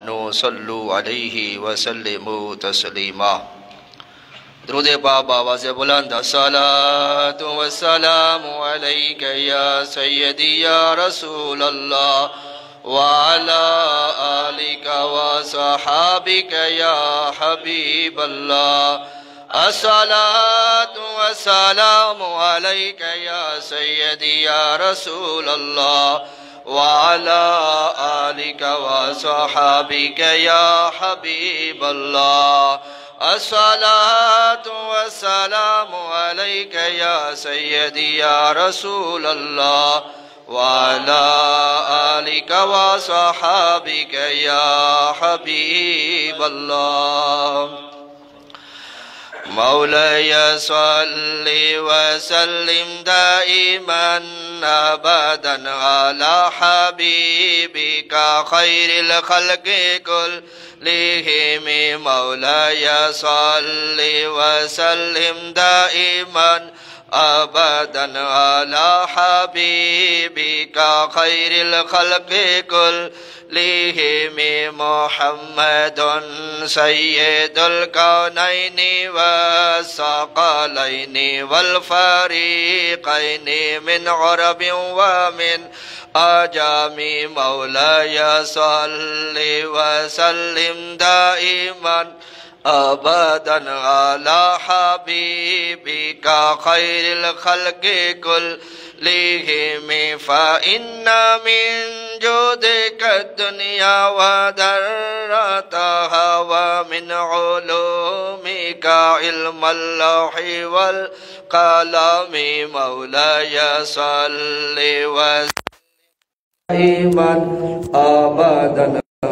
آمنوا صلوا علیہ وسلموا تسلیما۔ درود پاک بآواز بلند۔ الصلاۃ والسلام علیک یا سیدی یا رسول اللہ وعلی آلک وصحابک یا حبیب اللہ۔ الصلاۃ والسلام علیک یا سیدی یا رسول اللہ وعلی آلک وصحابک یا حبیب اللہ۔ الصلاۃ والسلام علیک یا سیدی یا رسول اللہ وعلی آلک وصحابک یا حبیب اللہ۔ مولاي صل وسلم دائما أبدا على حبيبك خير الخلق كلهم۔ مولاي صل وسلم دائما أبدا على حبيبك خير الخلق كلهم۔ محمد سيد الكونين والثقلين والفريقين من عرب ومن عجم۔ مولاي صل وسلم دائما أبدا على حبيبك خير الخلق كلهم، فإن من جودك الدنيا وذرتها ومن علومك علم اللوح والقلم۔ مولاي صل وسلم دائما أبدا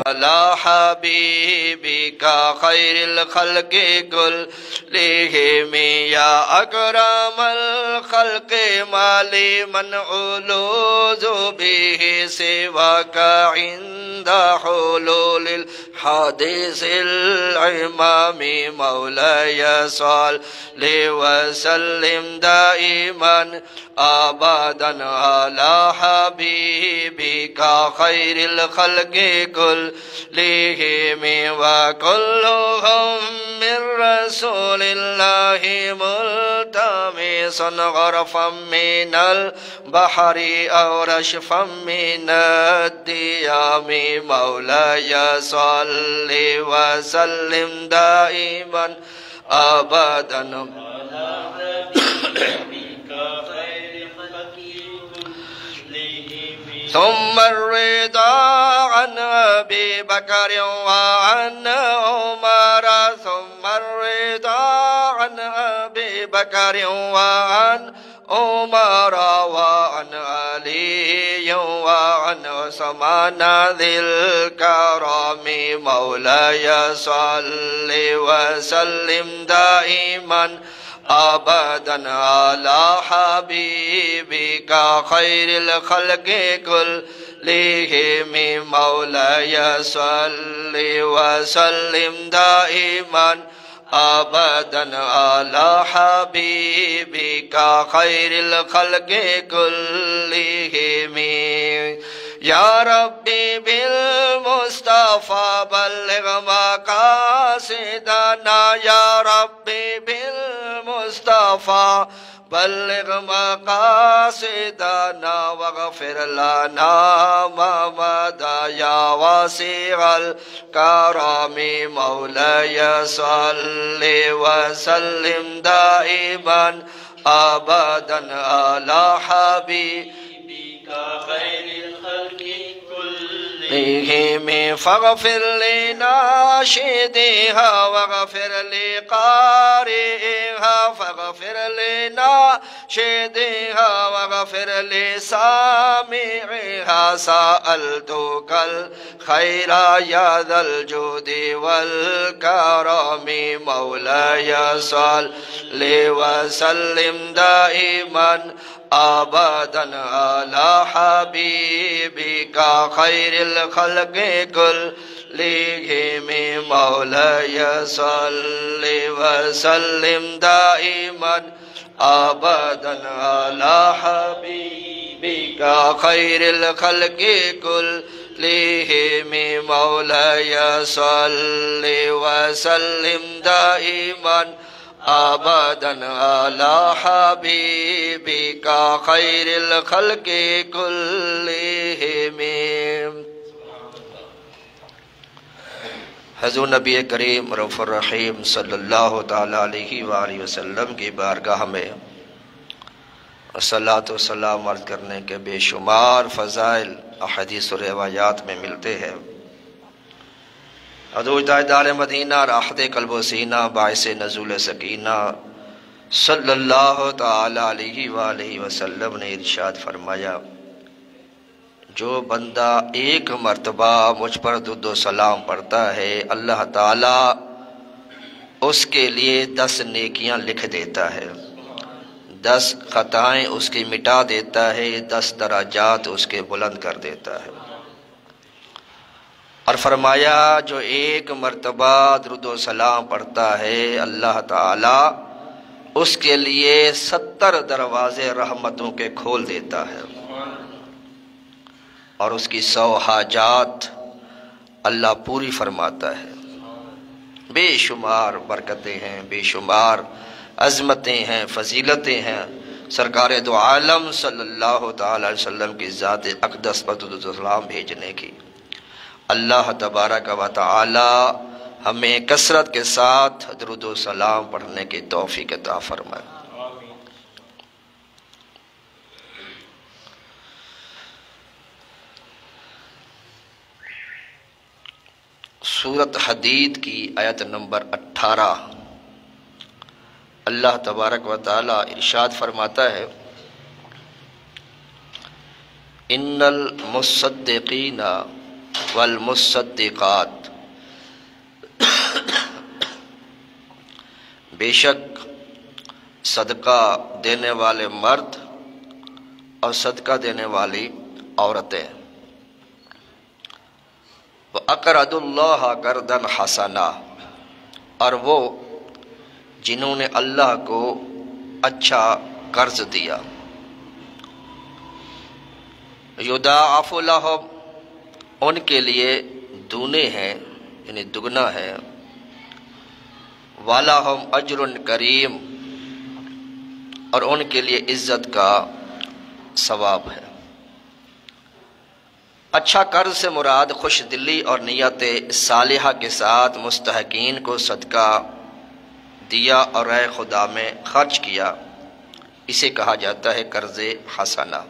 على حبيبك خير الخلق كلهم، يا أكرم الخلق ما لي من ألوذ به سواك عند حلول الحديث العمام۔ مولاي صل وسلم دائما أبدا على حبيبك خير الخلق كلهم، وكلهم من رسول الله ملتمسا غرفا من البحر أو رشفا من الديام۔ مولاي صل وسلم دائما أبدا على حبيبك خير الخلق كلهم، ثم الرضا عن أبي بكر وعن عمر، ثم الرضا عن أبي بكر وعن عمر وعن علي وعن عثمان ذي الكرم۔ مولاي صل وسلم دائما أبدا على حبيبك خير الخلق كلهم۔ مولاي صل وسلم دائما أبدا على حبيبك خير الخلق كلهم۔ يا ربي بالمصطفى بلغ مقاصدنا، يا ربي بالمصطفى بلغ مقاصدنا واغفر لنا ما مضى يا واسع الكرم۔ مولاي صل وسلم دائما أبدا على حبيبك خير الخلق كلهم، فاغفر لناشدها واغفر لقارئها، فاغفر لناشدها واغفر لسامعها، سألتك الخير يا ذا الجود والكرم۔ مولاي صل وسلم دائما أبدا على حبيبك خير الخلق كلهم۔ مولاي صل وسلم دائما أبدا على حبيبك خير الخلق كلهم۔ مولاي صل وسلم دائما أبدا على حبيبك خير الخلق كلهم۔ حضور نبی کریم رؤوف الرحیم صلی اللہ تعالیٰ علیہ وآلہ وسلم کی بارگاہ میں صلاۃ و سلام عرض کرنے کے بے شمار فضائل احادیث و روایات میں ملتے ہیں۔ حضور تاجدار مدینہ راحت قلب و سینہ باعث نزول سکینہ صلی اللہ تعالیٰ علیہ وآلہ وسلم نے ارشاد فرمایا، جو بندہ ایک مرتبہ مجھ پر درود و سلام پڑھتا ہے اللہ تعالیٰ اس کے لیے 10 نیکیاں لکھ دیتا ہے، 10 خطائیں اس کی مٹا دیتا ہے، 10 درجات اس کے بلند کر دیتا ہے۔ اور فرمایا جو ایک مرتبہ درود و سلام پڑھتا ہے اللہ تعالیٰ اس کے لیے 70 دروازے رحمتوں کے کھول دیتا ہے، اور اس کی 100 حاجات اللہ پوری فرماتا ہے۔ بے شمار برکتیں ہیں، بے شمار عظمتیں ہیں، فضیلتیں ہیں سرکار دو عالم صلی اللہ تعالی علیہ وسلم کی ذات اقدس پر درود و سلام بھیجنے کی۔ اللہ تبارک و تعالی ہمیں کثرت کے ساتھ درود و سلام پڑھنے کی توفیق عطا فرمائے۔ سورۃ حدید کی آیت نمبر 18 اللہ تبارک و تعالی ارشاد فرماتا ہے، ان المصدقین والمصدقات، بے شک صدقہ دینے والے مرد اور صدقہ دینے والی عورتیں، وَأَقْرَضُوا اللَّهَ قَرْضًا حَسَنًا، اور وہ جنہوں نے اللہ کو اچھا قرض دیا، یضاعف لہم، ان کے لیے دونے ہیں یعنی دگنا ہے، وَلَهُمْ أَجْرٌ کریم، اور ان کے لیے عزت کا ثواب ہے۔ اچھا قرض سے مراد خوش دلی اور نیت صالحہ کے ساتھ مستحقین کو صدقہ دیا اور رائے خدا میں خرچ کیا، اسے کہا جاتا ہے قرض حسنہ۔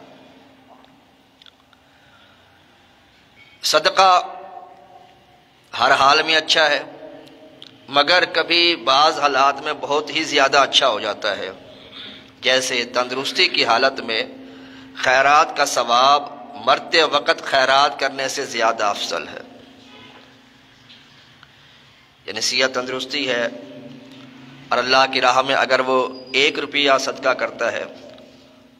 صدقہ ہر حال میں اچھا ہے، مگر کبھی بعض حالات میں بہت ہی زیادہ اچھا ہو جاتا ہے، جیسے تندرستی کی حالت میں خیرات کا ثواب مرتے وقت خیرات کرنے سے زیادہ افضل ہے۔ یعنی صحت تندرستی ہے اور اللہ کی راہ میں اگر وہ 1 روپیہ صدقہ کرتا ہے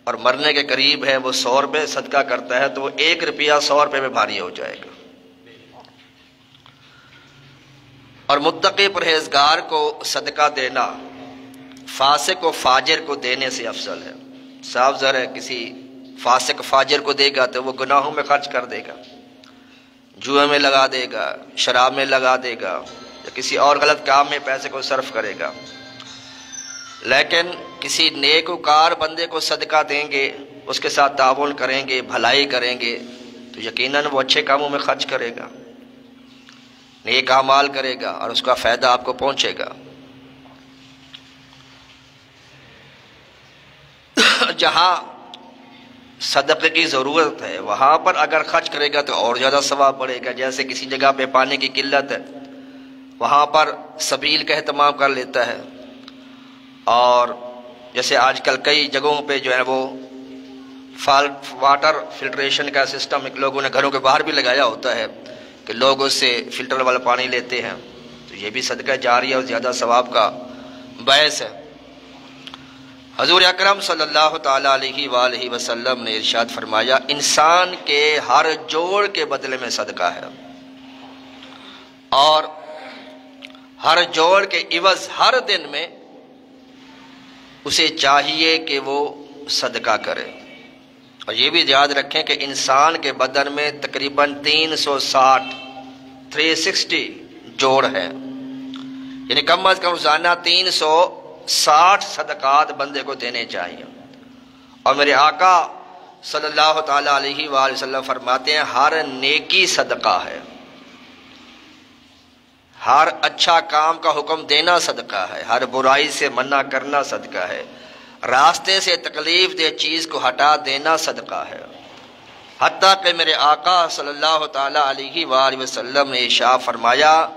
اور مرنے کے قریب ہے وہ 100 روپے صدقہ کرتا ہے تو وہ 1 روپیہ 100 روپے میں بھاری ہو جائے گا۔ اور متقی پرہیزگار کو صدقہ دینا فاسق و فاجر کو دینے سے افضل ہے۔ صاف ظاہر ہے کسی فاسق فاجر کو دے گا تو وہ گناہوں میں خرچ کر دے گا، جوئے میں لگا دے گا، شراب میں لگا دے گا، یا کسی اور غلط کام میں پیسے کو صرف کرے گا۔ لیکن کسی نیکوکار بندے کو صدقہ دیں گے، اس کے ساتھ تعاون کریں گے، بھلائی کریں گے تو یقیناً وہ اچھے کاموں میں خرچ کرے گا، نیک اعمال کرے گا اور اس کا فائدہ آپ کو پہنچے گا۔ جہاں صدقے کی ضرورت ہے وہاں پر اگر خرچ کرے گا تو اور زیادہ ثواب بڑھے گا۔ جیسے کسی جگہ پہ پانی کی قلت ہے، وہاں پر سبیل کا اہتمام کر لیتا ہے، اور جیسے آج کل کئی جگہوں پہ جو ہے وہ واٹر فلٹریشن کا سسٹم ایک لوگوں نے گھروں کے باہر بھی لگایا ہوتا ہے کہ لوگ اس سے فلٹر والا پانی لیتے ہیں، تو یہ بھی صدقہ جاریہ اور زیادہ ثواب کا باعث ہے۔ حضور اکرم صلی اللہ تعالیٰ علیہ وآلہ وسلم نے ارشاد فرمایا، انسان کے ہر جوڑ کے بدلے میں صدقہ ہے، اور ہر جوڑ کے عوض ہر دن میں اسے چاہیے کہ وہ صدقہ کرے، اور یہ بھی یاد رکھیں کہ انسان کے بدن میں تقریباً 360 جوڑ ہے، یعنی کم از کم روزانہ 360 صدقات بندے کو دینے چاہیے۔ اور میرے آقا صلی اللہ تعالیٰ علیہ وآلہ وسلم فرماتے ہیں ہر نیکی صدقہ ہے، ہر اچھا کام کا حکم دینا صدقہ ہے، ہر برائی سے منع کرنا صدقہ ہے، راستے سے تکلیف دہ چیز کو ہٹا دینا صدقہ ہے۔ حتیٰ کہ میرے آقا صلی اللہ تعالیٰ علیہ وآلہ وسلم نے ارشاد فرمایا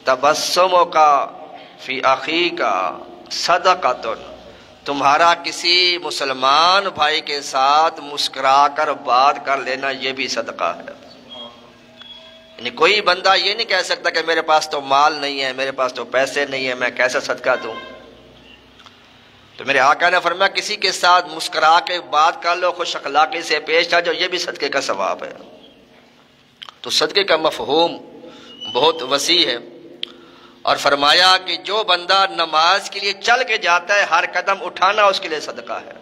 تبسموں کا فی اخی کا صدقۃ، تمہارا کسی مسلمان بھائی کے ساتھ مسکرا کر بات کر لینا یہ بھی صدقہ ہے۔ یعنی کوئی بندہ یہ نہیں کہہ سکتا کہ میرے پاس تو مال نہیں ہے، میرے پاس تو پیسے نہیں ہے، میں کیسے صدقہ دوں؟ تو میرے آقا نے فرمایا کسی کے ساتھ مسکرا کے بات کر لو، خوش اخلاقی سے پیش آ جاؤ، یہ بھی صدقے کا ثواب ہے۔ تو صدقے کا مفہوم بہت وسیع ہے۔ اور فرمایا کہ جو بندہ نماز کے لیے چل کے جاتا ہے ہر قدم اٹھانا اس کے لیے صدقہ ہے۔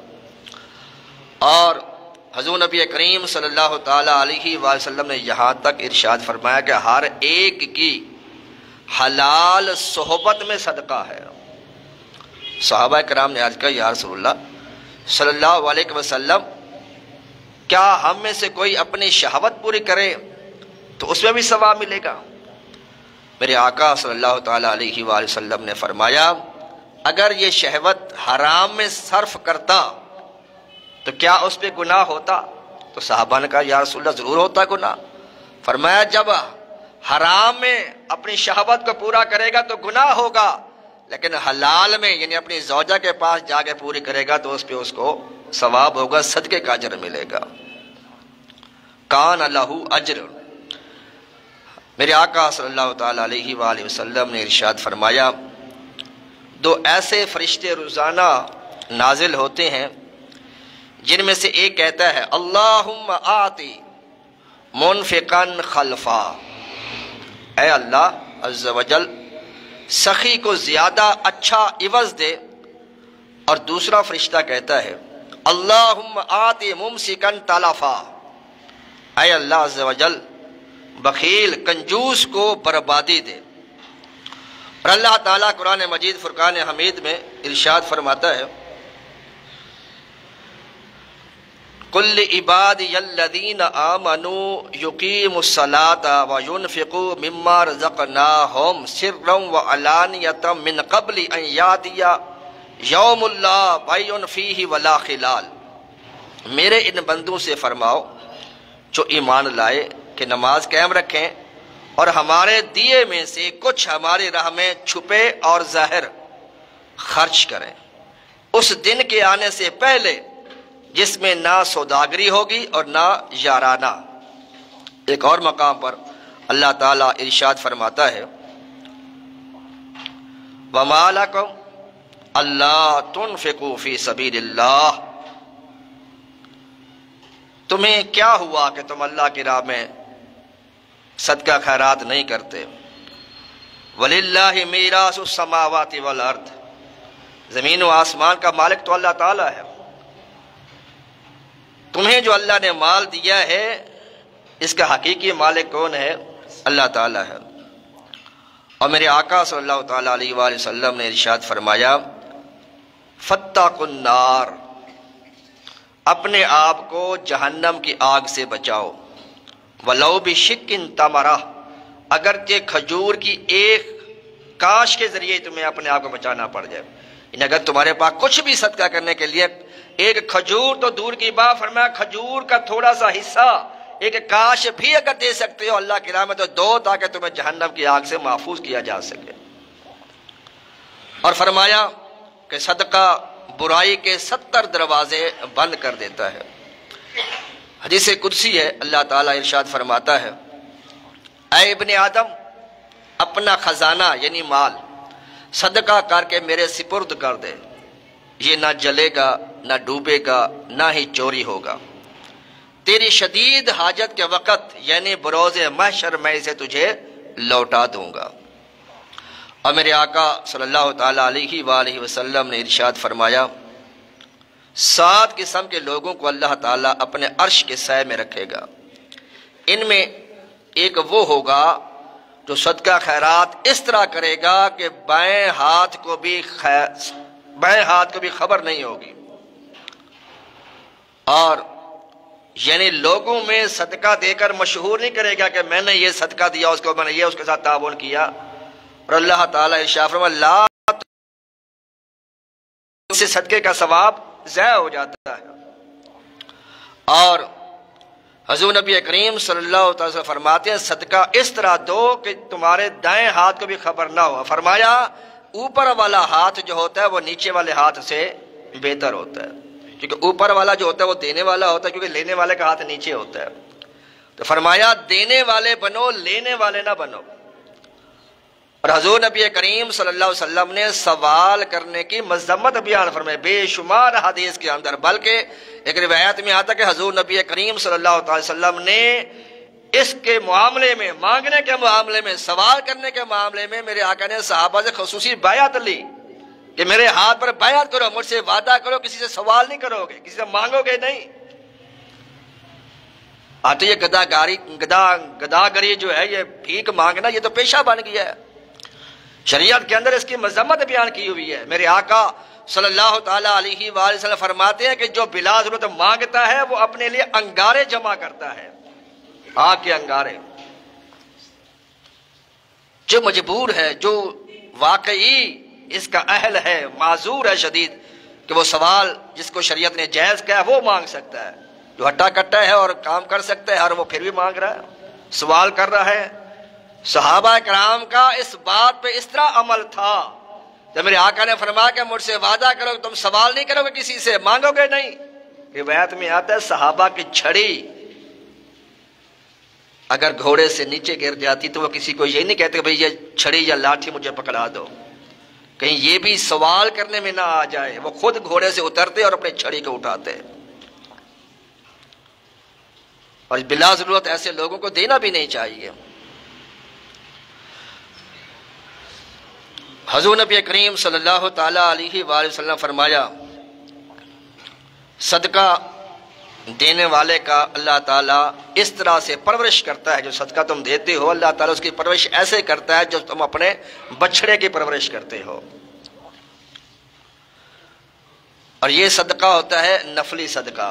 اور حضور نبی کریم صلی اللہ تعالیٰ علیہ وآلہ وسلم نے یہاں تک ارشاد فرمایا کہ ہر ایک کی حلال صحبت میں صدقہ ہے۔ صحابہ کرام نے عرض کہا یا رسول اللہ صلی اللہ علیہ وسلم، کیا ہم میں سے کوئی اپنی شہوت پوری کرے تو اس میں بھی ثواب ملے گا؟ میرے آقا صلی اللہ تعالیٰ علیہ وآلہ وسلم نے فرمایا اگر یہ شہوت حرام میں صرف کرتا تو کیا اس پہ گناہ ہوتا؟ تو صحابہ نے کہا یا رسول اللہ ضرور ہوتا گناہ۔ فرمایا جب حرام میں اپنی شہوت کو پورا کرے گا تو گناہ ہوگا، لیکن حلال میں یعنی اپنی زوجہ کے پاس جا کے پوری کرے گا تو اس پہ اس کو ثواب ہوگا، صدقے کا اجر ملے گا۔ کان لہ اجر۔ میرے آقا صلی اللہ تعالیٰ علیہ وآلہ وسلم نے ارشاد فرمایا دو ایسے فرشتے روزانہ نازل ہوتے ہیں جن میں سے ایک کہتا ہے اللہم آتی منفقا خلفا، اے اللہ عز و جل سخی کو زیادہ اچھا عوض دے، اور دوسرا فرشتہ کہتا ہے اللہم آتی ممسکا تلفا، اے اللہ عز و جل بخیل کنجوس کو بربادی دے۔ اور اللہ تعالیٰ قرآن مجید فرقان حمید میں ارشاد فرماتا ہے قل عبادی الذین آمنوا یقیموا الصلاۃ وینفقوا مما رزقناہم سرا وعلانیۃ من قبل ان یاتی یوم لا بیع فیہ ولا خلال، میرے ان بندوں سے فرماؤ جو ایمان لائے کہ نماز قائم رکھیں اور ہمارے دیے میں سے کچھ ہماری راہ میں چھپے اور ظاہر خرچ کریں اس دن کے آنے سے پہلے جس میں نہ سوداگری ہوگی اور نہ یارانہ۔ ایک اور مقام پر اللہ تعالیٰ ارشاد فرماتا ہے وَمَا لَكُمْ أَلَّا تُنْفِقُوا فِي سَبِيلِ اللَّهِ، تمہیں کیا ہوا کہ تم اللہ کی راہ میں صدقہ خیرات نہیں کرتے؟ وَلِلَّهِ مِيرَاثُ السَّمَاوَاتِ وَالْأَرْضِ، زمین و آسمان کا مالک تو اللہ تعالیٰ ہے، تمہیں جو اللہ نے مال دیا ہے اس کا حقیقی مالک کون ہے؟ اللہ تعالیٰ ہے۔ اور میرے آقا صلی اللہ تعالیٰ علیہ وآلہ وسلم نے ارشاد فرمایا فَاتَّقُوا النَّارَ، اپنے آپ کو جہنم کی آگ سے بچاؤ، وَلَوْ بِشِقٍّ تَمْرَةٍ، اگرچہ کھجور کی ایک کاش کے ذریعے تمہیں اپنے آپ کو بچانا پڑ جائے، یعنی اگر تمہارے پاس کچھ بھی صدقہ کرنے کے لیے ایک کھجور تو دور کی بات، فرمایا کھجور کا تھوڑا سا حصہ ایک کاش بھی اگر دے سکتے ہو اللہ کی راہ میں تو دو، تاکہ تمہیں جہنم کی آگ سے محفوظ کیا جا سکے۔ اور فرمایا کہ صدقہ برائی کے 70 دروازے بند کر دیتا ہے۔ حدیث قدسی ہے، اللہ تعالیٰ ارشاد فرماتا ہے اے ابن آدم اپنا خزانہ یعنی مال صدقہ کر کے میرے سپرد کر دے، یہ نہ جلے گا نہ ڈوبے گا نہ ہی چوری ہوگا، تیری شدید حاجت کے وقت یعنی بروز محشر میں اسے تجھے لوٹا دوں گا۔ اور میرے آقا صلی اللہ تعالیٰ علیہ وآلہ وسلم نے ارشاد فرمایا 7 قسم کے لوگوں کو اللہ تعالیٰ اپنے عرش کے سائے میں رکھے گا۔ ان میں ایک وہ ہوگا جو صدقہ خیرات اس طرح کرے گا کہ بائیں ہاتھ کو بھی خبر نہیں ہوگی، اور یعنی لوگوں میں صدقہ دے کر مشہور نہیں کرے گا کہ میں نے یہ صدقہ دیا، میں نے یہ اس کے ساتھ تعاون کیا۔ اور اللہ تعالیٰ ارشاد فرمایا لا، اس سے صدقے کا ثواب ضائع ہو جاتا ہے۔ اور حضور نبی کریم صلی اللہ علیہ وسلم فرماتے ہیں صدقہ اس طرح دو کہ تمہارے دائیں ہاتھ کو بھی خبر نہ ہو۔ فرمایا اوپر والا ہاتھ جو ہوتا ہے وہ نیچے والے ہاتھ سے بہتر ہوتا ہے، کیونکہ اوپر والا جو ہوتا ہے وہ دینے والا ہوتا ہے، کیونکہ لینے والے کا ہاتھ نیچے ہوتا ہے۔ تو فرمایا دینے والے بنو، لینے والے نہ بنو۔ اور حضور نبی کریم صلی اللہ علیہ وسلم نے سوال کرنے کی مذمت بیان فرمائی بے شمار حدیث کے اندر، بلکہ ایک روایت میں آتا کہ حضور نبی کریم صلی اللہ علیہ وسلم نے اس کے معاملے میں، مانگنے کے معاملے میں، سوال کرنے کے معاملے میں میرے آقا نے صحابہ سے خصوصی بیعت لی کہ میرے ہاتھ پر بیعت کرو، مجھ سے وعدہ کرو، کسی سے سوال نہیں کرو گے، کسی سے مانگو گے نہیں۔ آتے یہ گداگری جو ہے، یہ بھیک مانگنا، یہ تو پیشہ بن گیا ہے۔ شریعت کے اندر اس کی مذمت بیان کی ہوئی ہے۔ میرے آقا صلی اللہ تعالیٰ علیہ وآلہ وسلم فرماتے ہیں کہ جو بلا ضرورت مانگتا ہے وہ اپنے لیے انگارے جمع کرتا ہے، آگ کے انگارے۔ جو مجبور ہے، جو واقعی اس کا اہل ہے، معذور ہے شدید، کہ وہ سوال جس کو شریعت نے جائز کیا ہے وہ مانگ سکتا ہے۔ جو ہٹا کٹا ہے اور کام کر سکتا ہے اور وہ پھر بھی مانگ رہا ہے، سوال کر رہا ہے۔ صحابہ کرام کا اس بات پہ اس طرح عمل تھا جب میرے آقا نے فرمایا کہ مجھ سے وعدہ کرو کہ تم سوال نہیں کرو گے، کسی سے مانگو گے نہیں۔ روایت میں آتا ہے صحابہ کی چھڑی اگر گھوڑے سے نیچے گر جاتی تو وہ کسی کو یہ نہیں کہتے کہ بھئی یہ چھڑی یا لاٹھی مجھے پکڑا دو، کہیں یہ بھی سوال کرنے میں نہ آ جائے۔ وہ خود گھوڑے سے اترتے اور اپنے چھڑی کو اٹھاتے، اور بلا ضرورت ایسے لوگوں کو دینا بھی نہیں چاہیے۔ حضور نبی کریم صلی اللہ تعالیٰ علیہ وآلہ وسلم فرمایا صدقہ دینے والے کا اللہ تعالیٰ اس طرح سے پرورش کرتا ہے، جو صدقہ تم دیتے ہو اللہ تعالیٰ اس کی پرورش ایسے کرتا ہے جو تم اپنے بچڑے کی پرورش کرتے ہو۔ اور یہ صدقہ ہوتا ہے نفلی صدقہ،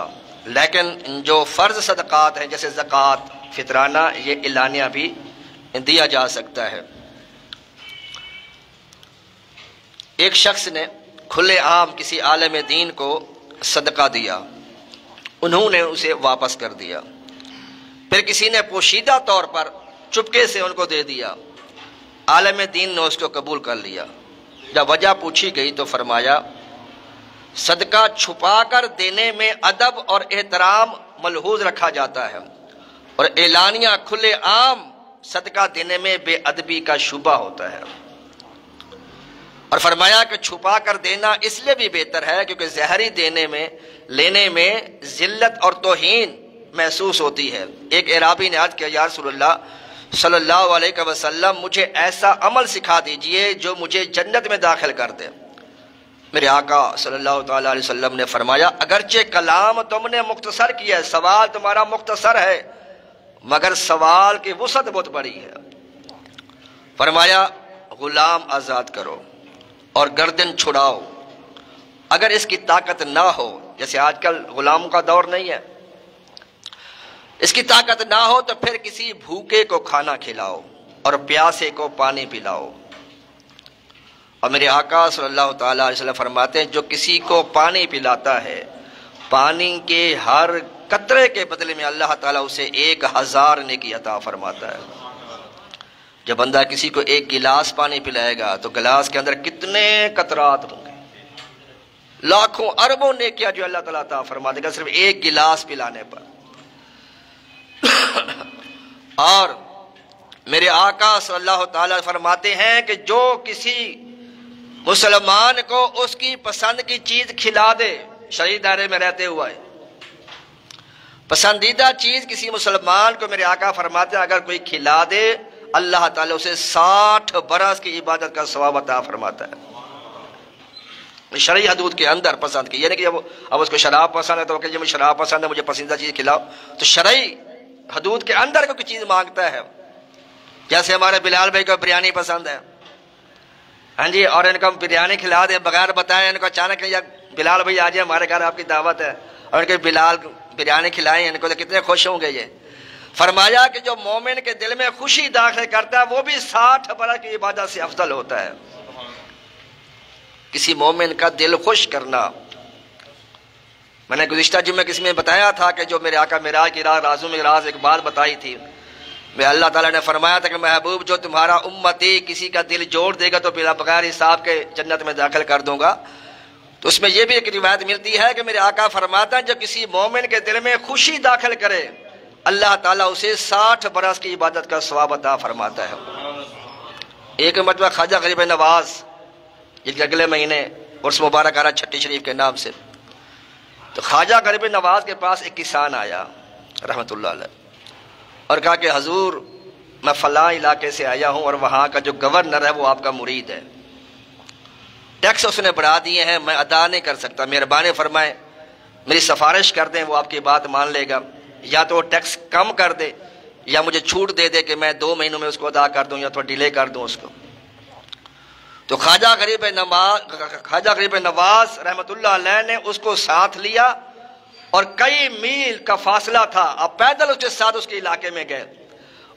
لیکن جو فرض صدقات ہیں جیسے زکوٰۃ، فطرانہ، یہ اعلانیہ بھی دیا جا سکتا ہے۔ ایک شخص نے کھلے عام کسی عالم دین کو صدقہ دیا، انہوں نے اسے واپس کر دیا۔ پھر کسی نے پوشیدہ طور پر چپکے سے ان کو دے دیا، عالم دین نے اس کو قبول کر لیا۔ جب وجہ پوچھی گئی تو فرمایا صدقہ چھپا کر دینے میں ادب اور احترام ملحوظ رکھا جاتا ہے، اور اعلانیہ کھلے عام صدقہ دینے میں بے ادبی کا شبہ ہوتا ہے۔ اور فرمایا کہ چھپا کر دینا اس لیے بھی بہتر ہے کیونکہ ظاہری لینے میں ذلت اور توہین محسوس ہوتی ہے۔ ایک اعرابی نے عرض کیا یا رسول اللہ صلی اللہ علیہ وسلم مجھے ایسا عمل سکھا دیجئے جو مجھے جنت میں داخل کر دے۔ میرے آقا صلی اللہ تعالیٰ علیہ وسلم نے فرمایا اگرچہ کلام تم نے مختصر کیا ہے، سوال تمہارا مختصر ہے، مگر سوال کی وسعت بہت بڑی ہے۔ فرمایا غلام آزاد کرو اور گردن چھڑاؤ، اگر اس کی طاقت نہ ہو، جیسے آج کل غلام کا دور نہیں ہے، اس کی طاقت نہ ہو تو پھر کسی بھوکے کو کھانا کھلاؤ اور پیاسے کو پانی پلاؤ۔ اور میرے آقا صلی اللہ تعالیٰ علیہ وسلم فرماتے ہیں جو کسی کو پانی پلاتا ہے، پانی کے ہر قطرے کے بدلے میں اللہ تعالیٰ اسے 1000 نیکی عطا فرماتا ہے۔ جب بندہ کسی کو 1 گلاس پانی پلائے گا تو گلاس کے اندر کتنے قطرات ہوں گے، لاکھوں اربوں نیکیاں جو اللہ تعالیٰ عطا فرما دے گا صرف 1 گلاس پلانے پر۔ اور میرے آقا صلی اللہ تعالیٰ فرماتے ہیں کہ جو کسی مسلمان کو اس کی پسند کی چیز کھلا دے، شرعی دائرے میں رہتے ہوا ہے، پسندیدہ چیز کسی مسلمان کو میرے آقا فرماتے ہیں اگر کوئی کھلا دے اللہ تعالیٰ اسے 60 برس کی عبادت کا ثواب عطا فرماتا ہے۔ شرعی حدود کے اندر پسند کی، یعنی کہ اب اس کو شراب پسند ہے تو کہ مجھے شراب پسند ہے، مجھے پسندیدہ چیز کھلاؤ، تو شرعی حدود کے اندر کوئی چیز مانگتا ہے. جیسے ہمارے بلال بھائی کو بریانی پسند ہے، ہاں جی، اور ان کو بریانی کھلا دیں بغیر بتائیں، ان کو اچانک یا بلال بھائی آ جائے ہمارے گھر آپ کی دعوت ہے، اور ان کے بلال بریانی کھلائیں، ان کو تو کتنے خوش ہوں گے. یہ فرمایا کہ جو مومن کے دل میں خوشی داخل کرتا ہے وہ بھی 60 برس کی عبادت سے افضل ہوتا ہے. کسی مومن کا دل خوش کرنا. میں نے گزشتہ جمعہ کسی میں بتایا تھا کہ جو میرے آقا معراج کی رات رازوں میں راز ایک بات بتائی تھی، میں اللہ تعالیٰ نے فرمایا تھا کہ محبوب جو تمہارا امتی کسی کا دل جوڑ دے گا تو بلا بغیر حساب کے جنت میں داخل کر دوں گا. تو اس میں یہ بھی ایک روایت ملتی ہے کہ میرے آقا فرماتا ہے جو کسی مومن کے دل میں خوشی داخل کرے اللہ تعالیٰ اسے 60 برس کی عبادت کا ثواب عطا فرماتا ہے. ایک مرتبہ خواجہ غریب نواز یہ اگلے مہینے عرس مبارک آ رہا چھٹی شریف کے نام سے، تو خواجہ غریب نواز کے پاس ایک کسان آیا رحمۃ اللہ علیہ اور کہا کہ حضور میں فلاں علاقے سے آیا ہوں اور وہاں کا جو گورنر ہے وہ آپ کا مرید ہے، ٹیکس اس نے بڑھا دیے ہیں، میں ادا نہیں کر سکتا، مہربانی فرمائیں میری سفارش کر دیں، وہ آپ کی بات مان لے گا، یا تو وہ ٹیکس کم کر دے یا مجھے چھوٹ دے دے کہ میں 2 مہینوں میں اس کو ادا کر دوں یا تھوڑا ڈیلے کر دوں اس کو. تو خواجہ غریب نواز رحمۃ اللہ علیہ نے اس کو ساتھ لیا اور کئی میل کا فاصلہ تھا، اب پیدل اس کے ساتھ اس کے علاقے میں گئے.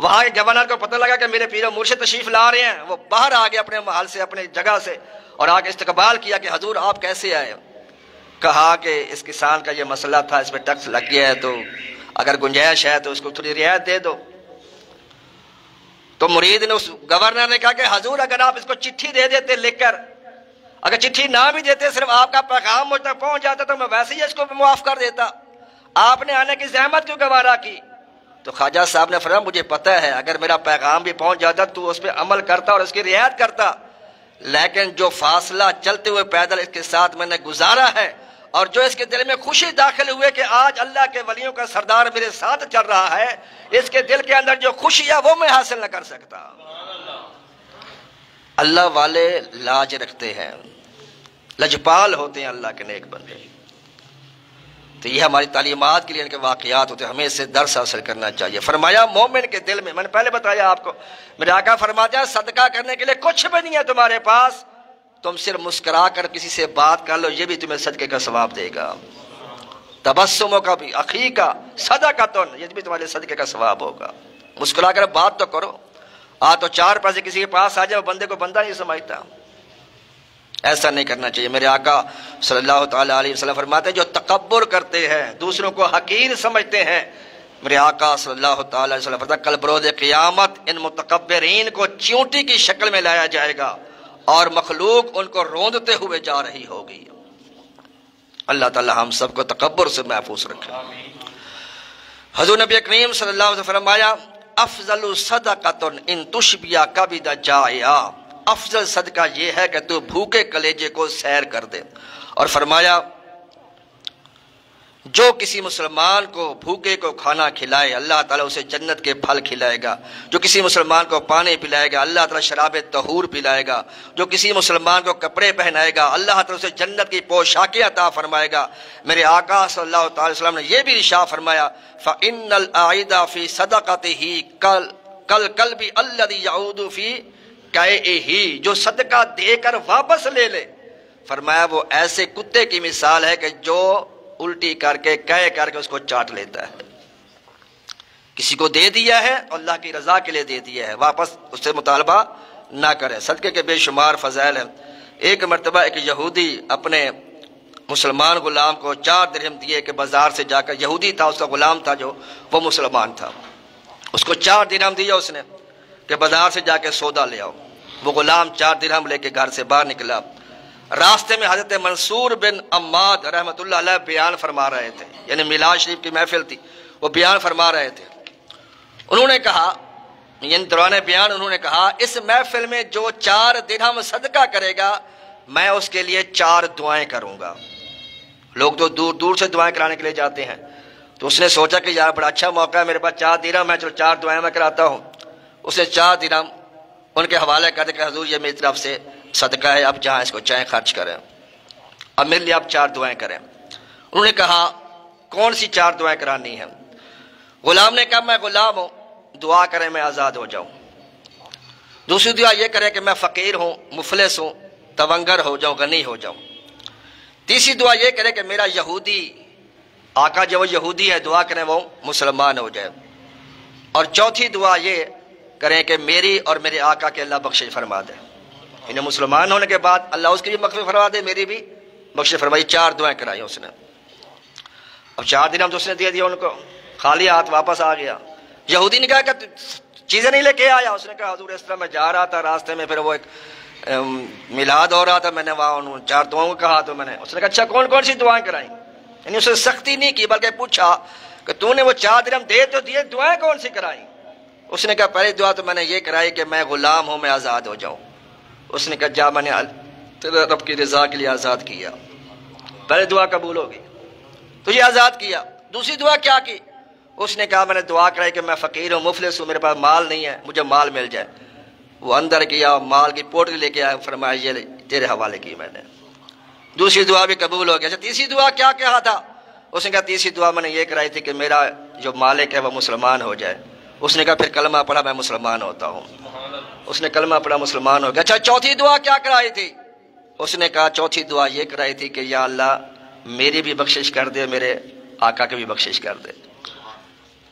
وہاں کے گورنر کو پتہ لگا کہ میرے پیر و مرشد تشریف لا رہے ہیں، وہ باہر آ گئے اپنے محل سے اپنے جگہ سے اور آ کے استقبال کیا کہ حضور آپ کیسے آئے. کہا کہ اس کسان کا یہ مسئلہ تھا، اس پہ ٹیکس لگ گیا ہے، تو اگر گنجائش ہے تو اس کو تھوڑی رعایت دے دو. تو مرید نے اس گورنر نے کہا کہ حضور اگر آپ اس کو چٹھی دے دیتے لکھ کر، اگر چٹھی نہ بھی دیتے صرف آپ کا پیغام مجھ تک پہنچ جاتا تو میں ویسے ہی اس کو معاف کر دیتا، آپ نے آنے کی زحمت کیوں گوارا کی. تو خواجہ صاحب نے فرمایا مجھے پتہ ہے اگر میرا پیغام بھی پہنچ جاتا تو اس پہ عمل کرتا اور اس کی رعایت کرتا، لیکن جو فاصلہ چلتے ہوئے پیدل اس کے ساتھ میں نے گزارا ہے اور جو اس کے دل میں خوشی داخل ہوئے کہ آج اللہ کے ولیوں کا سردار میرے ساتھ چل رہا ہے، اس کے دل کے اندر جو خوشی ہے وہ میں حاصل نہ کر سکتا. اللہ والے لاج رکھتے ہیں، لجپال ہوتے ہیں اللہ کے نیک بندے. تو یہ ہماری تعلیمات کے لیے ان کے واقعات ہوتے ہیں، ہمیں اس سے درس حاصل کرنا چاہیے. فرمایا مومن کے دل میں نے پہلے بتایا آپ کو، میرے آقا فرماتے ہیں صدقہ کرنے کے لیے کچھ بھی نہیں ہے تمہارے پاس، تم صرف مسکرا کر کسی سے بات کر لو، یہ بھی تمہیں صدقے کا ثواب دے گا. تبسموں کا بھی اخی کا صدقۃ، یہ بھی تمہارے صدقے کا ثواب ہوگا. مسکرا کر بات تو کرو. تو 4 پیسے کسی کے پاس آ جائے بندے کو بندہ نہیں سمجھتا، ایسا نہیں کرنا چاہیے. میرے آقا صلی اللہ تعالیٰ علیہ وسلم فرماتے ہیں جو تکبر کرتے ہیں، دوسروں کو حقیر سمجھتے ہیں، میرے آقا صلی اللہ تعالیٰ علیہ وسلم فرماتے ہیں کل بروز قیامت ان متکبرین کو چیونٹی کی شکل میں لایا جائے گا اور مخلوق ان کو روندتے ہوئے جا رہی ہوگی. اللہ تعالی ہم سب کو تکبر سے محفوظ رکھے. حضور نبی کریم صلی اللہ علیہ وسلم فرمایا افضل صدقۃ ان تشبع کبد جائع، افضل صدقہ یہ ہے کہ تو بھوکے کلیجے کو سیر کر دے. اور فرمایا جو کسی مسلمان کو بھوکے کو کھانا کھلائے اللہ تعالیٰ اسے جنت کے پھل کھلائے گا، جو کسی مسلمان کو پانی پلائے گا اللہ تعالیٰ شراب طہور پلائے گا، جو کسی مسلمان کو کپڑے پہنائے گا اللہ تعالیٰ اسے جنت کی پوشاکیں عطا فرمائے گا. میرے آقا صلی اللہ تعالی وسلم نے یہ بھی ارشاد فرمایا فَإِنَّ الْعَائِدَ فِي صَدَقَتِهِ كَالْكَلْبِ الَّذِي يَعُودُ فِي قَيْئِهِ، جو صدقہ دے کر واپس لے لے، فرمایا وہ ایسے کتے کی مثال ہے کہ جو الٹی کر کے کہے کر کے اس کو چاٹ لیتا ہے. کسی کو دے دیا ہے اللہ کی رضا کے لیے دے دیا ہے، واپس اس سے مطالبہ نہ کرے. صدقے کے بے شمار فضائل ہیں. ایک مرتبہ ایک یہودی اپنے مسلمان غلام کو 4 درہم دیے کہ بازار سے جا کر، یہودی تھا اس کا غلام تھا جو وہ مسلمان تھا، اس کو 4 درہم دیا اس نے کہ بازار سے جا کے سودا لے آؤ. وہ غلام 4 درہم لے کے گھر سے باہر نکلا. راستے میں حضرت منصور بن عماد رحمۃ اللہ علیہ بیان فرما رہے تھے، یعنی میلاد شریف کی محفل تھی، وہ بیان فرما رہے تھے. انہوں نے کہا، یعنی دوران بیان انہوں نے کہا اس محفل میں جو 4 درہم صدقہ کرے گا میں اس کے لیے 4 دعائیں کروں گا. لوگ تو دور دور سے دعائیں کرانے کے لیے جاتے ہیں، تو اس نے سوچا کہ یار بڑا اچھا موقع ہے، میرے پاس 4 درہم ہے، چلو 4 دعائیں میں کراتا ہوں. اس نے 4 درہم ان کے حوالے کر دے کہ حضور یہ میری طرف سے صدقہ ہے، اب جہاں اس کو چاہیں خرچ کریں. اب میرے لیے آپ 4 دعائیں کریں۔ انہوں نے کہا کون سی 4 دعائیں کرانی ہیں؟ غلام نے کہا میں غلام ہوں، دعا کریں میں آزاد ہو جاؤں۔ دوسری دعا یہ کرے کہ میں فقیر ہوں، مفلس ہوں، تونگر ہو جاؤں، غنی ہو جاؤں۔ تیسری دعا یہ کرے کہ میرا یہودی آقا جو وہ یہودی ہے، دعا کریں وہ مسلمان ہو جائے۔ اور چوتھی دعا یہ کریں کہ میری اور میرے آقا کے اللہ بخشش فرما دے، انہیں مسلمان ہونے کے بعد اللہ اس کی بھی مغفرت فرما دے، میری بھی بخشش فرمائی۔ 4 دعائیں کرائی اس نے۔ اب 4 دن ہم تو اس نے دے دیا ان کو، خالی ہاتھ واپس آ گیا۔ یہودی نے کہا کہ چیزیں نہیں لے کے آیا؟ اس نے کہا حضور اس طرح میں جا رہا تھا، راستے میں پھر وہ ایک میلاد ہو رہا تھا، میں نے وہاں انہوں 4 دعاؤں کو کہا تو میں نے، اس نے کہا اچھا کون کون سی دعائیں کرائیں؟ یعنی اس نے سختی نہیں کی بلکہ پوچھا کہ تو نے وہ 4 درہم دے تو دیے، دعائیں کون سی کرائیں؟ اس نے کہا پہلی دعا تو میں نے یہ کرائی کہ میں غلام ہوں، میں آزاد ہو جاؤں۔ اس نے کہا جا میں نے تیرے رب کی رضا کے لیے آزاد کیا، پہلے دعا قبول ہوگی، تجھے آزاد کیا۔ دوسری دعا کیا کی؟ اس نے کہا میں نے دعا کرائی کہ میں فقیر ہوں، مفلس ہوں، میرے پاس مال نہیں ہے، مجھے مال مل جائے۔ وہ اندر گیا، مال کی پوٹلی لے کے آیا، فرمایا یہ تیرے حوالے کی میں نے۔ دوسری دعا بھی قبول ہو گیا۔ اچھا تیسری دعا کیا کہا تھا؟ اس نے کہا تیسری دعا میں نے یہ کرائی تھی کہ میرا جو مالک ہے وہ مسلمان ہو جائے۔ اس نے کہا پھر کلمہ پڑھا میں مسلمان ہوتا ہوں۔ اس نے کلمہ پڑھا، مسلمان ہو گیا۔ اچھا چوتھی دعا کیا کرائی تھی؟ اس نے کہا چوتھی دعا یہ کرائی تھی کہ یا اللہ میری بھی بخشش کر دے، میرے آقا کی بھی بخشش کر دے۔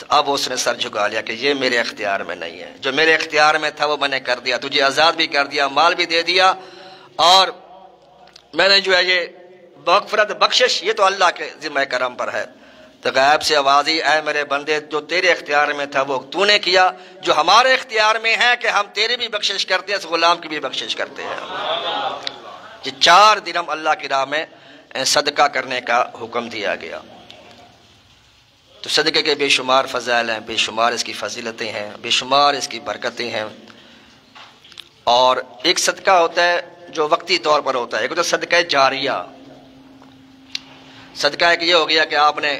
تو اب اس نے سر جھکا لیا کہ یہ میرے اختیار میں نہیں ہے، جو میرے اختیار میں تھا وہ میں نے کر دیا، تجھے آزاد بھی کر دیا، مال بھی دے دیا، اور میں نے جو ہے یہ مغفرت بخشش یہ تو اللہ کے ذمہ کرم پر ہے۔ تو غیب سے آواز ہی اے میرے بندے جو تیرے اختیار میں تھا وہ تو نے کیا، جو ہمارے اختیار میں ہے کہ ہم تیرے بھی بخشش کرتے ہیں، اس غلام کی بھی بخشش کرتے ہیں۔ یہ 4 درہم اللہ کی راہ میں صدقہ کرنے کا حکم دیا گیا۔ تو صدقے کے بے شمار فضائل ہیں، بے شمار اس کی فضیلتیں ہیں، بے شمار اس کی برکتیں ہیں۔ اور ایک صدقہ ہوتا ہے جو وقتی طور پر ہوتا ہے، ایک ہوتا ہے صدقہ جاریہ۔ صدقہ ایک یہ ہو گیا کہ آپ نے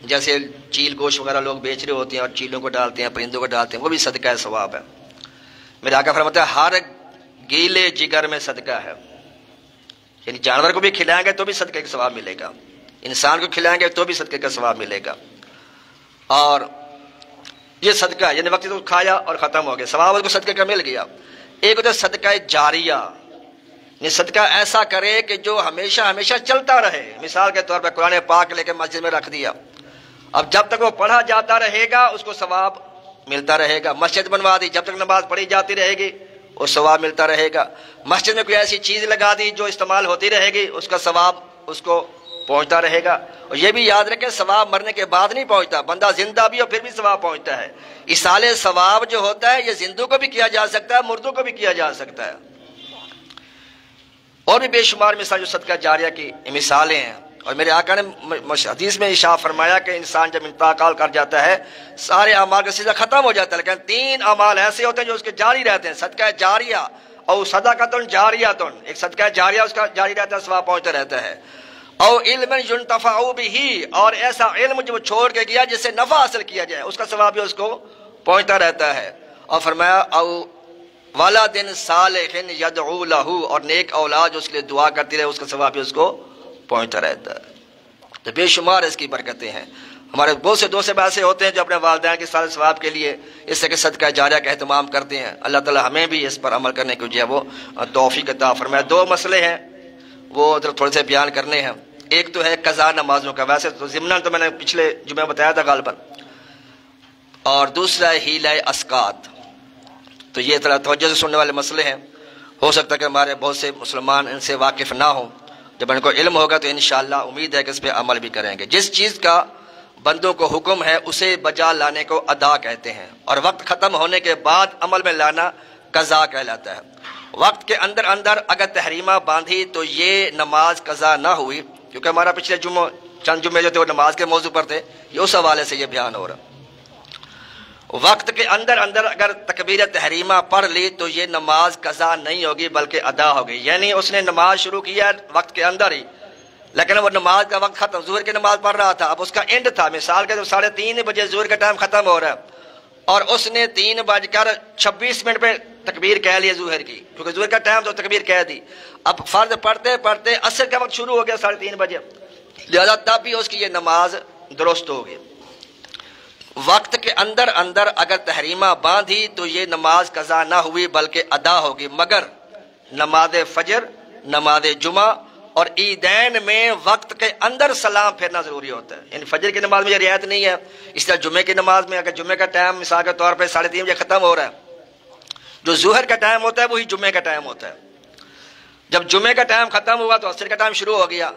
جیسے چیل گوشت وغیرہ لوگ بیچ رہے ہوتے ہیں اور چیلوں کو ڈالتے ہیں، پرندوں کو ڈالتے ہیں، وہ بھی صدقہ ثواب ہے۔ میرے آقا فرماتا ہے ہر گیلے جگر میں صدقہ ہے، یعنی جانور کو بھی کھلائیں گے تو بھی صدقے کا ثواب ملے گا، انسان کو کھلائیں گے تو بھی صدقے کا ثواب ملے گا۔ اور یہ صدقہ یعنی وقت تو کھایا اور ختم ہو گیا، ثواب اس کو صدقے کا مل گیا۔ ایک ہوتا ہے صدقہ جاریہ، یعنی صدقہ ایسا کرے کہ جو ہمیشہ ہمیشہ چلتا رہے۔ مثال کے طور پر قرآن پاک لے کے مسجد میں رکھ دیا، اب جب تک وہ پڑھا جاتا رہے گا اس کو ثواب ملتا رہے گا۔ مسجد بنوا دی، جب تک نماز پڑھی جاتی رہے گی اس ثواب ملتا رہے گا۔ مسجد میں کوئی ایسی چیز لگا دی جو استعمال ہوتی رہے گی، اس کا ثواب اس کو پہنچتا رہے گا۔ اور یہ بھی یاد رکھیں ثواب مرنے کے بعد نہیں پہنچتا، بندہ زندہ بھی ہو پھر بھی ثواب پہنچتا ہے۔ ایصال ثواب جو ہوتا ہے یہ زندوں کو بھی کیا جا سکتا ہے، مردوں کو بھی کیا جا سکتا ہے۔ اور بھی بے شمار مثال جو صدقہ جاریہ کی مثالیں ہیں۔ اور میرے آقا نے حدیث میں ارشاد فرمایا کہ انسان جب انتقال کر جاتا ہے سارے اعمال کا سلسلہ ختم ہو جاتا ہے، لیکن 3 اعمال ایسے ہوتے ہیں جو اس کے جاری رہتے ہیں، صدقہ جاریہ اور صدقۃ جاریۃ، ایک صدقہ جاریہ اس کا جاری رہتا ہے، ثواب پہنچتا رہتا ہے، اور علم ينتفع به، اور ایسا علم جو وہ چھوڑ کے گیا جس سے نفع حاصل کیا جائے اس کا ثواب بھی اس کو پہنچتا رہتا ہے۔ اور فرمایا او ولد صالح يدعو له، اور نیک اولاد جو اس کے لیے دعا کرتی رہے اس کا ثواب بھی اس کو پہنچتا رہتا ہے۔ تو بے شمار اس کی برکتیں ہیں۔ ہمارے بہت سے دوست ایسے ہوتے ہیں جو اپنے والدین کے سارے ثواب کے لیے اس سے کہ صدقہ جاریہ کا اہتمام کرتے ہیں۔ اللہ تعالی ہمیں بھی اس پر عمل کرنے کی جو ہے وہ توفیق عطا فرمائے۔ 2 مسئلے ہیں وہ تھوڑے سے بیان کرنے ہیں۔ ایک تو ہے قضا نمازوں کا، ویسے تو ضمناً تو میں نے پچھلے جمعہ بتایا تھا غالباً، اور دوسرا ہے حیلہ اسقاط۔ تو یہ طرح توجہ سے سننے والے مسئلے ہیں، ہو سکتا ہے کہ ہمارے بہت سے مسلمان ان سے واقف نہ ہوں، جب ان کو علم ہوگا تو انشاءاللہ امید ہے کہ اس پہ عمل بھی کریں گے۔ جس چیز کا بندوں کو حکم ہے اسے بجا لانے کو ادا کہتے ہیں، اور وقت ختم ہونے کے بعد عمل میں لانا قضا کہلاتا ہے۔ وقت کے اندر اگر تحریمہ باندھی تو یہ نماز قضا نہ ہوئی، کیونکہ ہمارا پچھلے چند جمعے جو تھے وہ نماز کے موضوع پر تھے، یہ اس حوالے سے یہ بیان ہو رہا۔ وقت کے اندر اگر تکبیر تحریمہ پڑھ لی تو یہ نماز قضا نہیں ہوگی بلکہ ادا ہوگی، یعنی اس نے نماز شروع کیا وقت کے اندر ہی، لیکن وہ نماز کا وقت ختم، ظہر کی نماز پڑھ رہا تھا، اب اس کا اینڈ تھا، مثال کے 3:30 بجے ظہر کا ٹائم ختم ہو رہا ہے، اور اس نے 3:26 پہ تکبیر کہہ لی ظہر کی، کیونکہ ظہر کا ٹائم تو تکبیر کہہ دی۔ اب فرض پڑھتے پڑھتے عصر کا وقت شروع ہو گیا 3:30 بجے، لہذا تب بھی اس کی یہ نماز درست ہوگی۔ وقت کے اندر اگر تحریمہ باندھی تو یہ نماز قضا نہ ہوئی بلکہ ادا ہوگی، مگر نماز فجر، نماز جمعہ اور عیدین میں وقت کے اندر سلام پھیرنا ضروری ہوتا ہے، یعنی فجر کی نماز میں یہ رعایت نہیں ہے۔ اس طرح جمعے کی نماز میں اگر جمعے کا ٹائم مثال کے طور پہ 3:30 بجے ختم ہو رہا ہے، جو ظہر کا ٹائم ہوتا ہے وہی جمعے کا ٹائم ہوتا ہے۔ جب جمعے کا ٹائم ختم ہوا تو عصر کا ٹائم شروع ہو گیا،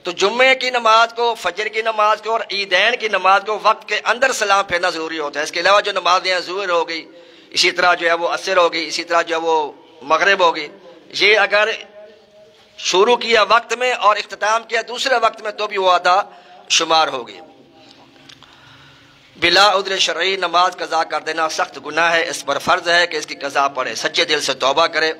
تو جمعے کی نماز کو، فجر کی نماز کو اور عیدین کی نماز کو وقت کے اندر سلام پھیرنا ضروری ہوتا ہے۔ اس کے علاوہ جو نمازیں ہیں، ظہر ہو گئی، اسی طرح جو ہے وہ عصر ہو گئی، اسی طرح جو ہے وہ مغرب ہو گئی، یہ اگر شروع کیا وقت میں اور اختتام کیا دوسرے وقت میں تو بھی وہ ادا شمار ہوگی۔ بلا عذر شرعی نماز قضا کر دینا سخت گناہ ہے، اس پر فرض ہے کہ اس کی قضا پڑھے، سچے دل سے توبہ کرے۔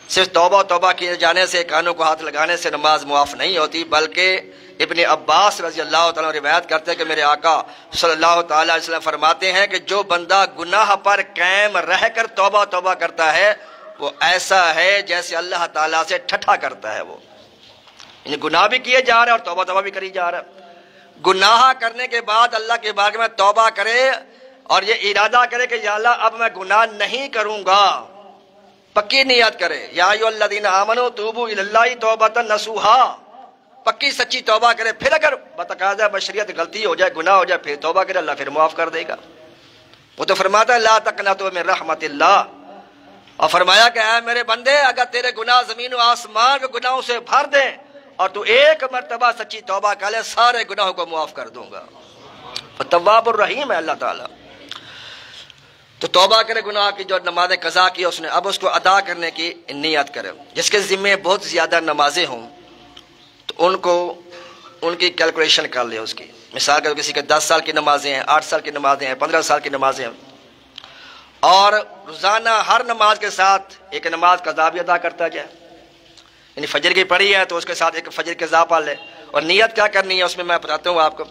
صرف توبہ کیے جانے سے، کانوں کو ہاتھ لگانے سے نماز معاف نہیں ہوتی، بلکہ ابن عباس رضی اللہ تعالیٰ روایت کرتے ہیں کہ میرے آقا صلی اللہ تعالیٰ علیہ وسلم فرماتے ہیں کہ جو بندہ گناہ پر قائم رہ کر توبہ کرتا ہے وہ ایسا ہے جیسے اللہ تعالیٰ سے ٹھٹھا کرتا ہے۔ وہ یعنی گناہ بھی کیے جا رہا ہے اور توبہ بھی کری جا رہا ہے۔ گناہ کرنے کے بعد اللہ کے بارگاہ میں توبہ کرے اور یہ ارادہ کرے کہ یا اللہ اب میں گناہ نہیں کروں گا، پکی نیت کرے، یا ایھا الذین آمنوا توبوا الی اللہ توبۃ نصوحا، پکی سچی توبہ کرے۔ پھر اگر بتقاضا بشریت غلطی ہو جائے، گناہ ہو جائے، پھر توبہ کرے، اللہ پھر معاف کر دے گا۔ وہ تو فرماتا ہے لا تقنطوا من رحمت اللہ، اور فرمایا کہ اے میرے بندے اگر تیرے گناہ زمین و آسمان کے گناہوں سے بھر دیں اور تو ایک مرتبہ سچی توبہ کر لے، سارے گناہوں کو معاف کر دوں گا۔ تواب الرحیم ہے اللہ تعالیٰ۔ تو توبہ کرے، گناہ کی جو نمازیں قضا کی اس نے، اب اس کو ادا کرنے کی نیت کرے۔ جس کے ذمے بہت زیادہ نمازیں ہوں تو ان کی کیلکولیشن کر لے اس کی۔ مثال کے کسی کے 10 سال کی نمازیں ہیں، 8 سال کی نمازیں ہیں، 15 سال کی نمازیں ہیں، اور روزانہ ہر نماز کے ساتھ ایک نماز قضا بھی ادا کرتا جائے۔ یعنی فجر کی پڑھی ہے تو اس کے ساتھ ایک فجر قضا پڑھ لے۔ اور نیت کیا کرنی ہے اس میں بتاتا ہوں آپ کو۔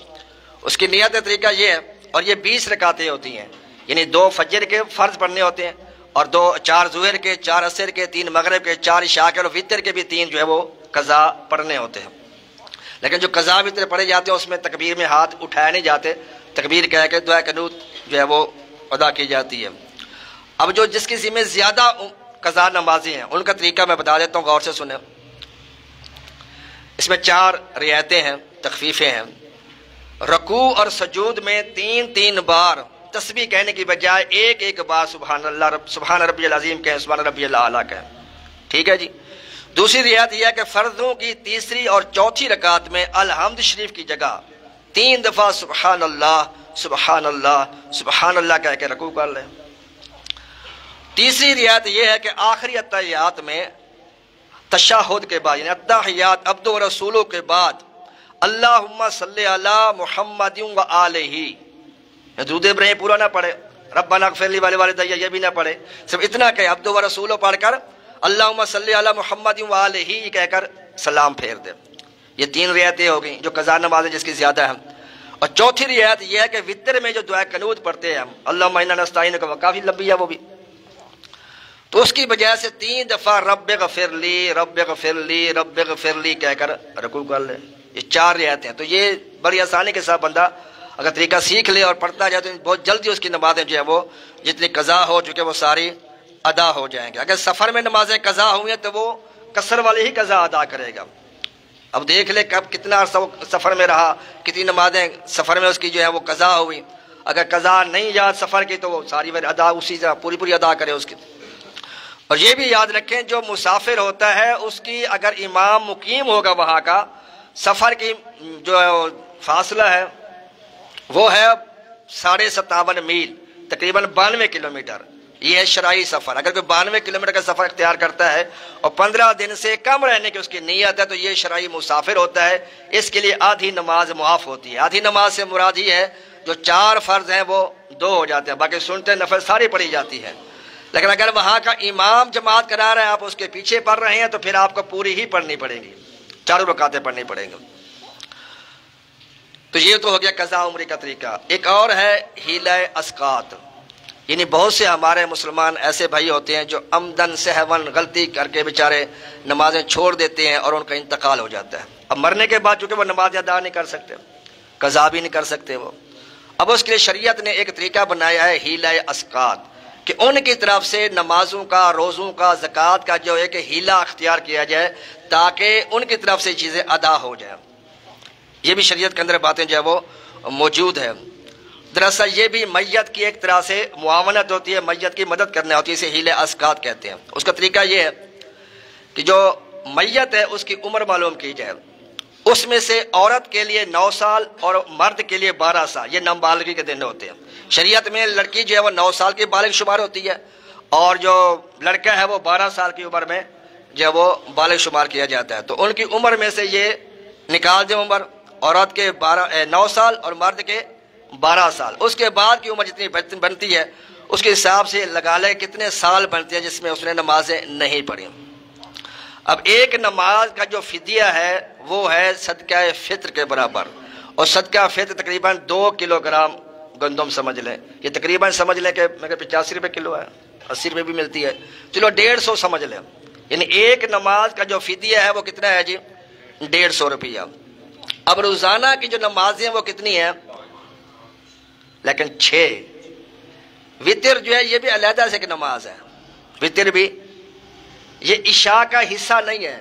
اس کی نیت کا طریقہ یہ ہے، اور یہ 20 رکعتیں ہوتی ہیں، یعنی 2 فجر کے فرض پڑھنے ہوتے ہیں اور 4 ظہر کے، 4 عصر کے، 3 مغرب کے، 4 عشاء کے اور وتر کے بھی 3 جو ہے وہ قضا پڑھنے ہوتے ہیں۔ لیکن جو قضا وتر پڑھے جاتے ہیں اس میں تکبیر میں ہاتھ اٹھائے نہیں جاتے، تکبیر کہہ کے دعا قنوت جو ہے وہ ادا کی جاتی ہے۔ اب جو جس کی ذمہ زیادہ قضا نمازیں ہیں ان کا طریقہ میں بتا دیتا ہوں، غور سے سنیں۔ اس میں 4 رعایتیں ہیں، تخفیفیں ہیں۔ رکوع اور سجود میں 3 بار تسبیح کہنے کی بجائے ایک بار سبحان ربی العظیم کہیں، سبحان ربی الاعلیٰ کہیں، ٹھیک ہے جی۔ دوسری رعایت یہ ہے کہ فرضوں کی تیسری اور چوتھی رکعت میں الحمد شریف کی جگہ 3 دفعہ سبحان اللہ سبحان اللہ سبحان اللہ کہہ کے رکوع کر لیں۔ تیسری رعایت یہ ہے کہ آخری اتحیات میں تشہد کے بعد، یعنی اتحیات عبد و رسولوں کے بعد اللہم صلی علی محمد و آلہ، درود ابراہیم پورا نہ پڑھے، ربنا اغفر لی ولوالدی یہ بھی نہ پڑھے، صرف اتنا کہ عبد و رسولوں پڑھ کر اللہم صلی علی محمد و آلہ کہہ کر سلام پھیر دے۔ یہ 3 رعایتیں ہو گئیں جو قضا نماز جس کی زیادہ ہیں۔ اور چوتھی رعایت یہ ہے کہ وتر میں جو دعا قنوت پڑھتے ہیں ہم، اللہم انا نستعینک، وہ کافی لمبی ہے وہ بھی، تو اس کی بجائے سے 3 دفعہ رب اغفر لی رب اغفر لی رب اغفر لی کہہ کر رکوع کر لے۔ یہ 4 رعایتیں ہیں، تو یہ بڑی آسانی کے ساتھ بندہ اگر طریقہ سیکھ لے اور پڑھتا جائے تو بہت جلدی اس کی نمازیں جو ہے وہ جتنی قضا ہو چکے وہ ساری ادا ہو جائیں گے۔ اگر سفر میں نمازیں قضا ہوئی ہیں تو وہ قصر والے ہی قضا ادا کرے گا۔ اب دیکھ لے کب کتنا عرصہ سفر میں رہا، کتنی نمازیں سفر میں اس کی جو ہے وہ قضا ہوئی۔ اگر قضا نہیں یاد سفر کی تو وہ ساری ادا اسی طرح پوری ادا کرے اس کی۔ اور یہ بھی یاد رکھیں جو مسافر ہوتا ہے اس کی اگر امام مقیم ہوگا وہاں کا، سفر کی جو فاصلہ ہے وہ ہے 57.5 میل، تقریباً 92 کلومیٹر۔ یہ ہے شرعی سفر۔ اگر کوئی 92 کلومیٹر کا سفر اختیار کرتا ہے اور 15 دن سے کم رہنے کی اس کی نیت ہے تو یہ شرعی مسافر ہوتا ہے، اس کے لیے آدھی نماز معاف ہوتی ہے۔ آدھی نماز سے مراد یہ ہے جو 4 فرض ہیں وہ 2 ہو جاتے ہیں، باقی سنتیں نفل ساری پڑھی جاتی ہے۔ لیکن اگر وہاں کا امام جماعت کرا رہا ہے، آپ اس کے پیچھے پڑھ رہے ہیں تو پھر آپ کو پوری ہی پڑھنی پڑے گی، 4 رکعتیں پڑھنی پڑیں گی۔ تو یہ تو ہو گیا قضا عمری کا طریقہ۔ ایک اور ہے حیلہ اسقاط۔ یعنی بہت سے ہمارے مسلمان ایسے بھائی ہوتے ہیں جو عمدن سہون غلطی کر کے بیچارے نمازیں چھوڑ دیتے ہیں اور ان کا انتقال ہو جاتا ہے. اب مرنے کے بعد چونکہ وہ نماز ادا نہیں کر سکتے، قضا بھی نہیں کر سکتے وہ، اب اس کے لیے شریعت نے ایک طریقہ بنایا ہے ہیلہ اسقاط، کہ ان کی طرف سے نمازوں کا، روزوں کا، زکوٰۃ کا جو ہے کہ ہیلہ اختیار کیا جائے تاکہ ان کی طرف سے چیزیں ادا ہو جائیں. یہ بھی شریعت کے اندر باتیں جو ہے وہ موجود ہے. دراصل یہ بھی میت کی ایک طرح سے معاونت ہوتی ہے، میت کی مدد کرنا ہوتی ہے، اسے ہیلہ اسقاط کہتے ہیں. اس کا طریقہ یہ ہے کہ جو میت ہے اس کی عمر معلوم کی جائے، اس میں سے عورت کے لیے 9 سال اور مرد کے لیے 12 سال، یہ نابالغی کے دن ہوتے ہیں. شریعت میں لڑکی جو ہے وہ 9 سال کی بالغ شمار ہوتی ہے اور جو لڑکا ہے وہ 12 سال کی عمر میں جو ہے وہ بالغ شمار کیا جاتا ہے. تو ان کی عمر میں سے یہ نکال دیں عمر، عورت کے 9 سال اور مرد کے 12 سال. اس کے بعد کی عمر جتنی بنتی ہے اس کے حساب سے لگا لے کتنے سال بنتے ہیں جس میں اس نے نمازیں نہیں پڑھی. اب ایک نماز کا جو فدیہ ہے وہ ہے صدقہ فطر کے برابر، اور صدقہ فطر تقریباً 2 کلو گرام گندم سمجھ لیں. یہ تقریباً سمجھ لیں کہ مگر 85 روپے کلو ہے، 80 روپے بھی ملتی ہے، چلو 150 سمجھ لیں. یعنی ایک نماز کا جو فدیہ ہے وہ کتنا ہے جی؟ 150 روپیہ. اب روزانہ کی جو نمازیں وہ کتنی ہیں؟ لیکن 6. وطر جو ہے یہ بھی علیحدہ سے ایک نماز ہے. وطر بھی یہ عشاء کا حصہ نہیں ہے.